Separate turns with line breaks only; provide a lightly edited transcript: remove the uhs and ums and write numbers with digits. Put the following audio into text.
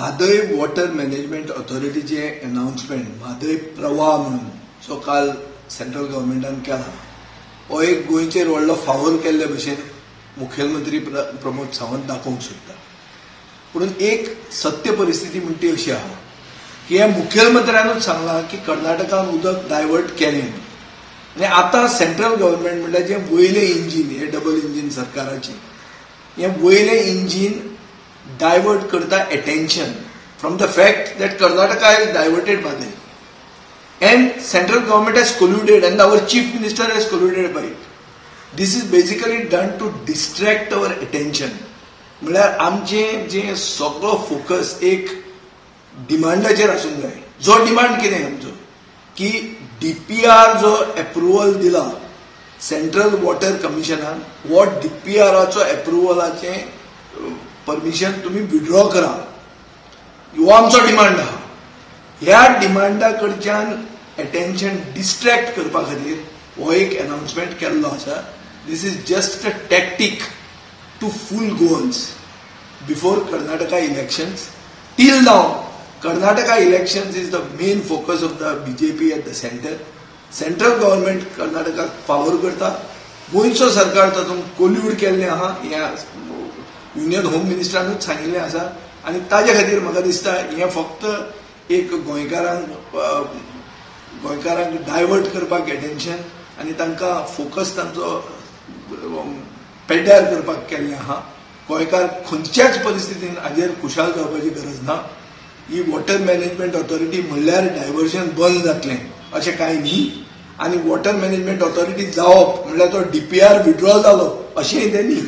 Mhadei water management ऑथॉरिटीचे announcement Mhadei प्रवाह म्हणून जो काल सेंट्रल गव्हर्नमेंटान केला हो एक गोंयचेर व्हडलो फावोर केल्ले भशेन मुखेलमंत्री प्रमोद सावंत दाखोवंक सोदता. पूण एक सत्य परिस्थिती म्हणटी ती अशी आहा की ह्या मुखेलमंत्र्यानूच सांगला की कर्नाटकान उदक डायवर्ट केलें आनी आतां सेंट्रल गव्हर्नमेंट म्हणल्यार जे वयले इंजीन हे डबल इंजीन सरकाराचे हे वयले इंजीन डायवर्ट करता attention from the fact that Karnataka is diverted bye them. And central government has colluded and our chief minister has colluded by it. This is basically done to distract our attention. म्हळ्यार आमचे जे सगळो focus एक डिमांडाचेर आसूंक जाय. जो demand कितें आमचो की डीपीआर जो अप्रुवल दिला सेंट्रल वॉटर कमिशनान वो डीपीआराचो अप्रुवलाचे परमिशन तुम्ही विड्रॉ करा. हो आमचो डिमांड आहा. ह्या डिमांडा कडच्यान अटेंशन डिस्ट्रॅक्ट करपा खातीर हो एक अनाउन्समेंट केल्लो आसा. This is just a tactic to fool Goans before Karnataka elections. Till now Karnataka elections is the main focus of the BJP at the centre. Central government कर्नाटकाक फावोर करता. गोंयचो सरकार तातूंत कोल्यूड केल्लें आहा. ह्या युनियन होम मिनिस्टरानूच सांगिल्लें आसा आनी ताजे खातीर म्हाका दिसता हें फक्त एक गोंयकारांक डायवर्ट करपाक अटेंशन आनी तांकां फोकस तांचो पेड्ड्यार करपाक केल्लें आहा. गोंयकार खंयच्याच परिस्थितीन हाजेर खुशाल जावपाची गरज ना. ही वॉटर मॅनेजमेंट ऑथॉरिटी म्हणल्यार डायवर्शन बंद जातलें अशें कांय न्ही. आनी वॉटर मॅनेजमेंट ऑथॉरिटी जावप म्हणल्यार तो डीपीआर विड्रॉ जालो अशेंय तें न्ही.